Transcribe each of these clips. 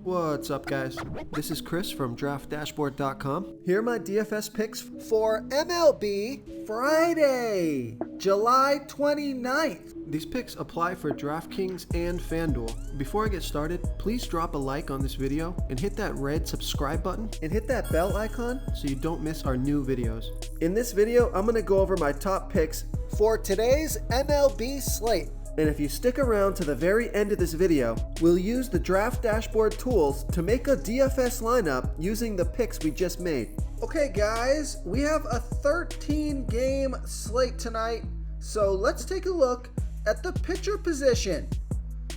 What's up, guys? This is Chris from DraftDashboard.com. Here are my DFS picks for MLB Friday, July 29th. These picks apply for DraftKings and FanDuel. Before I get started, please drop a like on this video and hit that red subscribe button and hit that bell icon so you don't miss our new videos. In this video, I'm going to go over my top picks for today's MLB slate. And if you stick around to the very end of this video, we'll use the Draft Dashboard tools to make a DFS lineup using the picks we just made. Okay guys, we have a 13-game slate tonight, so let's take a look at the pitcher position.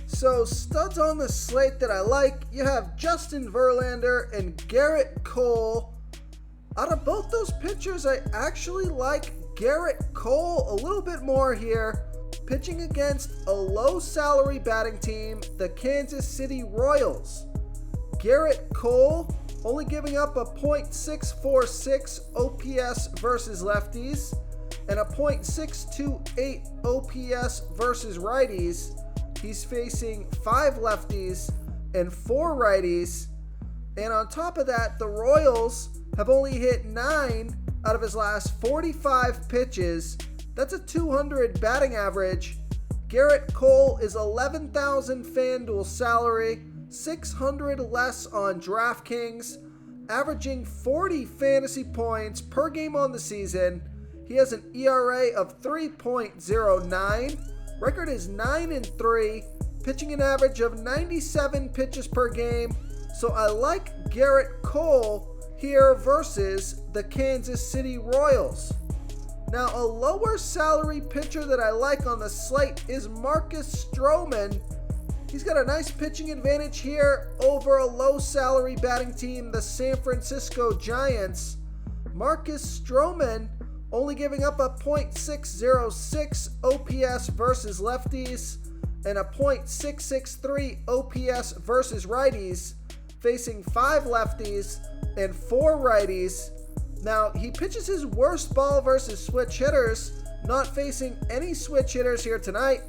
So studs on the slate that I like, you have Justin Verlander and Garrett Cole. Out of both those pitchers, I actually like Garrett Cole a little bit more here. Pitching against a low-salary batting team, the Kansas City Royals. Garrett Cole only giving up a .646 OPS versus lefties and a .628 OPS versus righties. He's facing 5 lefties and 4 righties. And on top of that, the Royals have only hit 9 out of his last 45 pitches. That's a 200 batting average. Garrett Cole is $11,000 FanDuel salary, $600 less on DraftKings, averaging 40 fantasy points per game on the season. He has an ERA of 3.09. Record is 9-3, pitching an average of 97 pitches per game. So I like Garrett Cole here versus the Kansas City Royals. Now, a lower salary pitcher that I like on the slate is Marcus Stroman. He's got a nice pitching advantage here over a low salary batting team, the San Francisco Giants. Marcus Stroman only giving up a .606 OPS versus lefties and a .663 OPS versus righties, facing 5 lefties and 4 righties. Now, he pitches his worst ball versus switch hitters, not facing any switch hitters here tonight.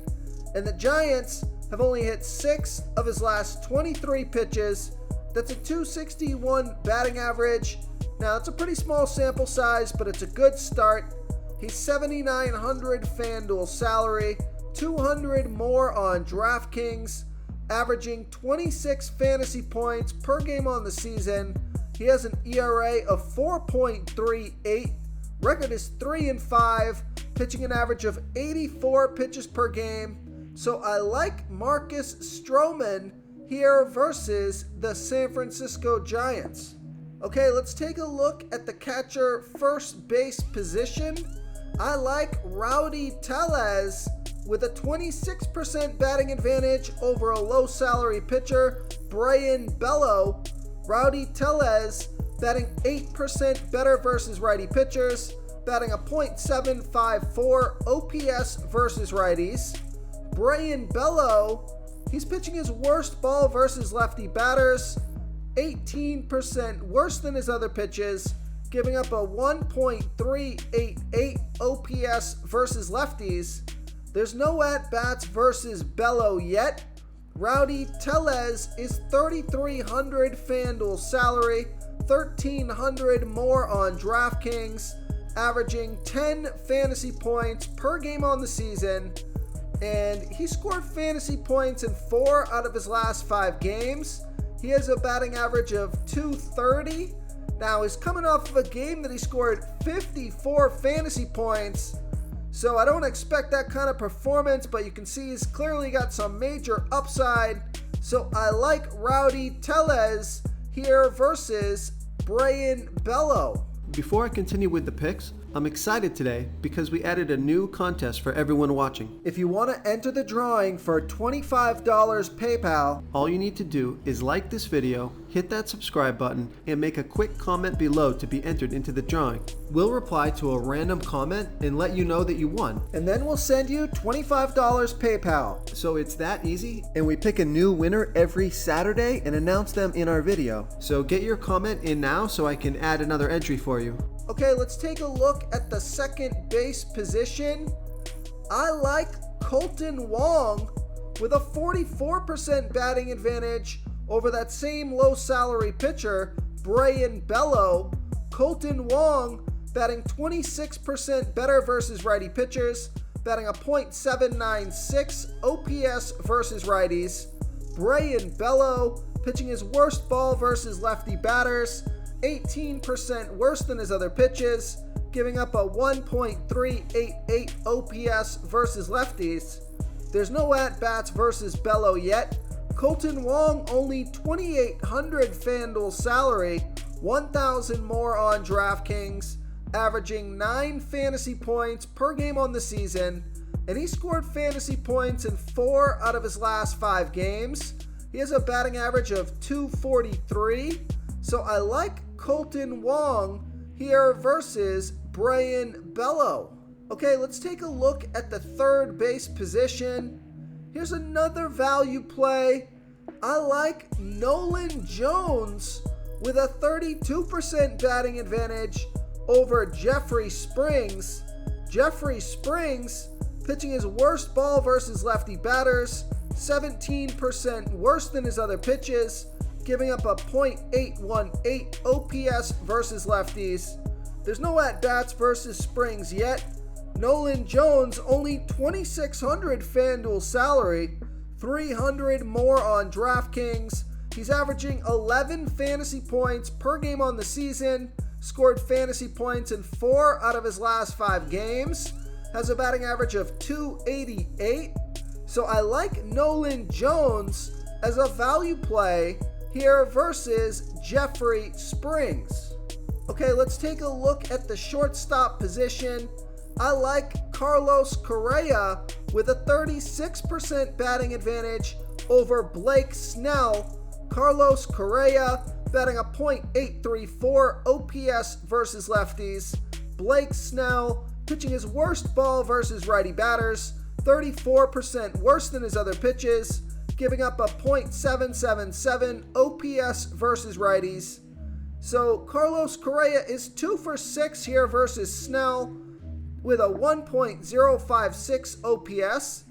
And the Giants have only hit 6 of his last 23 pitches. That's a .261 batting average. Now, it's a pretty small sample size, but it's a good start. He's $7,900 FanDuel salary, $200 more on DraftKings, averaging 26 fantasy points per game on the season. He has an ERA of 4.38. Record is 3-5, pitching an average of 84 pitches per game. So I like Marcus Stroman here versus the San Francisco Giants. Okay, let's take a look at the catcher first base position. I like Rowdy Tellez with a 26% batting advantage over a low salary pitcher, Brayan Bello. Rowdy Tellez batting 8% better versus righty pitchers, batting a .754 OPS versus righties. Brayan Bello, he's pitching his worst ball versus lefty batters, 18% worse than his other pitches, giving up a 1.388 OPS versus lefties. There's no at-bats versus Bello yet. Rowdy Tellez is $3,300 FanDuel salary, $1,300 more on DraftKings, averaging 10 fantasy points per game on the season, and he scored fantasy points in 4 out of his last 5 games. He has a batting average of .230. Now, he's coming off of a game that he scored 54 fantasy points. So I don't expect that kind of performance, but you can see he's clearly got some major upside. So I like Rowdy Tellez here versus Brayan Bello. Before I continue with the picks, I'm excited today because we added a new contest for everyone watching. If you want to enter the drawing for $25 PayPal, all you need to do is like this video, hit that subscribe button, and make a quick comment below to be entered into the drawing. We'll reply to a random comment and let you know that you won. And then we'll send you $25 PayPal. So it's that easy, and we pick a new winner every Saturday and announce them in our video. So get your comment in now so I can add another entry for you. Okay, let's take a look at the second base position. I like Colton Wong with a 44% batting advantage over that same low salary pitcher, Brayan Bello. Colton Wong batting 26% better versus righty pitchers, batting a .796 OPS versus righties. Brayan Bello pitching his worst ball versus lefty batters, 18% worse than his other pitches, giving up a 1.388 OPS versus lefties. There's no at-bats versus Bello yet. Colton Wong only 2,800 FanDuel salary, 1,000 more on DraftKings, averaging 9 fantasy points per game on the season, and he scored fantasy points in 4 out of his last 5 games. He has a batting average of .243, so I like Colton Wong here versus Brayan Bello. Okay, let's take a look at the third base position. Here's another value play. I like Nolan Jones with a 32% batting advantage over Jeffrey Springs. Jeffrey Springs pitching his worst ball versus lefty batters, 17% worse than his other pitches, giving up a .818 OPS versus lefties. There's no at-bats versus Springs yet. Nolan Jones only 2,600 FanDuel salary, 300 more on DraftKings. He's averaging 11 fantasy points per game on the season, scored fantasy points in 4 out of his last 5 games, has a batting average of .288. So I like Nolan Jones as a value play here versus Jeffrey Springs. Okay, let's take a look at the shortstop position. I like Carlos Correa with a 36% batting advantage over Blake Snell. Carlos Correa batting a .834 OPS versus lefties. Blake Snell pitching his worst ball versus righty batters, 34% worse than his other pitches, giving up a .777 OPS versus righties. So Carlos Correa is 2 for 6 here versus Snell with a 1.056 OPS.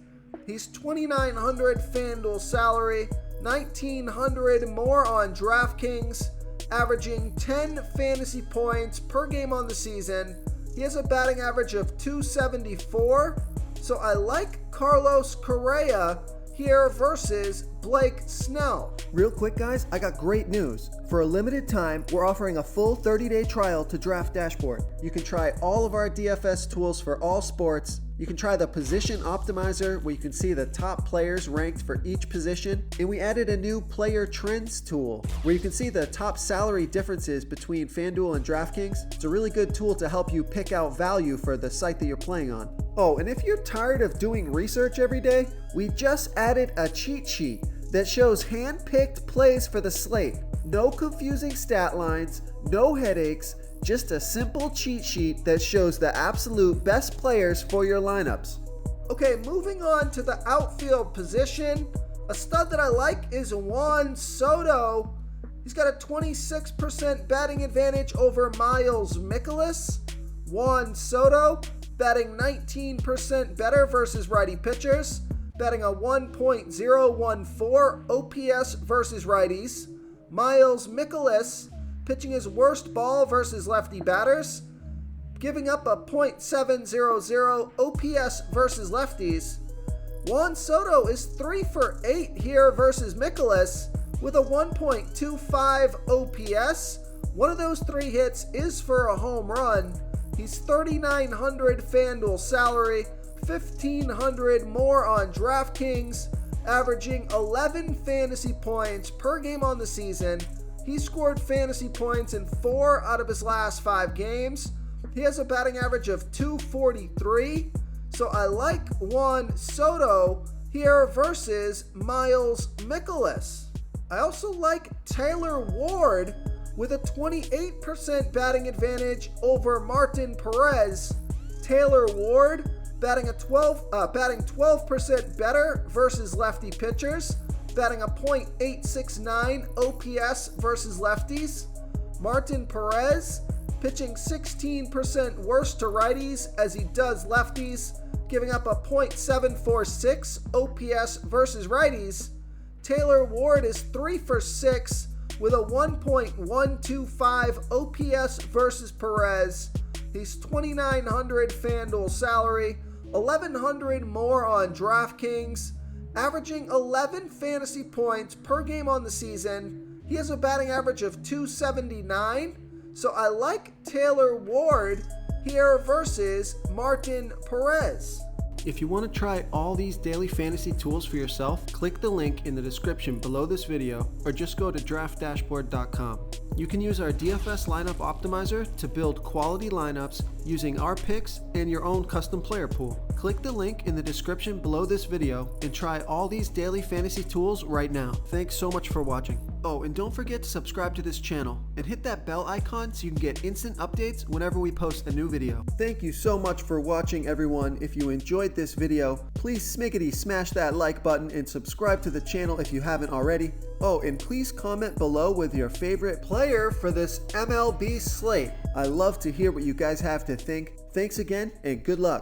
He's 2,900 FanDuel salary, 1,900 more on DraftKings, averaging 10 fantasy points per game on the season. He has a batting average of .274, so I like Carlos Correa here versus Blake Snell. Real quick, guys, I got great news. For a limited time, we're offering a full 30-day trial to Draft Dashboard. You can try all of our DFS tools for all sports. You can try the Position Optimizer, where you can see the top players ranked for each position. And we added a new Player Trends tool, where you can see the top salary differences between FanDuel and DraftKings. It's a really good tool to help you pick out value for the site that you're playing on. Oh, and if you're tired of doing research every day, we just added a cheat sheet that shows hand-picked plays for the slate. No confusing stat lines, no headaches, just a simple cheat sheet that shows the absolute best players for your lineups. Okay, moving on to the outfield position. A stud that I like is Juan Soto. He's got a 26% batting advantage over Miles Mikolas. Juan Soto batting 19% better versus righty pitchers, batting a 1.014 OPS versus righties. Miles Mikolas pitching his worst ball versus lefty batters, giving up a .700 OPS versus lefties. Juan Soto is 3 for 8 here versus Mikolas with a 1.25 OPS. One of those 3 hits is for a home run. He's 3,900 FanDuel salary, 1,500 more on DraftKings, averaging 11 fantasy points per game on the season. He scored fantasy points in 4 out of his last 5 games. He has a batting average of .243, so I like Juan Soto here versus Miles Mikolas. I also like Taylor Ward with a 28% batting advantage over Martin Perez. Taylor Ward batting 12% better versus lefty pitchers, batting a .869 OPS versus lefties. Martin Perez pitching 16% worse to righties as he does lefties, giving up a .746 OPS versus righties. Taylor Ward is 3 for 6 with a 1.125 OPS versus Perez. He's 2,900 FanDuel salary, 1,100 more on DraftKings, averaging 11 fantasy points per game on the season. He has a batting average of .279, so I like Taylor Ward here versus Martin Perez. If you want to try all these daily fantasy tools for yourself, click the link in the description below this video or just go to draftdashboard.com. You can use our DFS lineup optimizer to build quality lineups using our picks and your own custom player pool. Click the link in the description below this video and try all these daily fantasy tools right now. Thanks so much for watching. Oh, and don't forget to subscribe to this channel and hit that bell icon so you can get instant updates whenever we post a new video. Thank you so much for watching, everyone. If you enjoyed this video, please smiggity smash that like button and subscribe to the channel if you haven't already. Oh, and please comment below with your favorite player for this MLB slate. I love to hear what you guys have to think. Thanks again and good luck.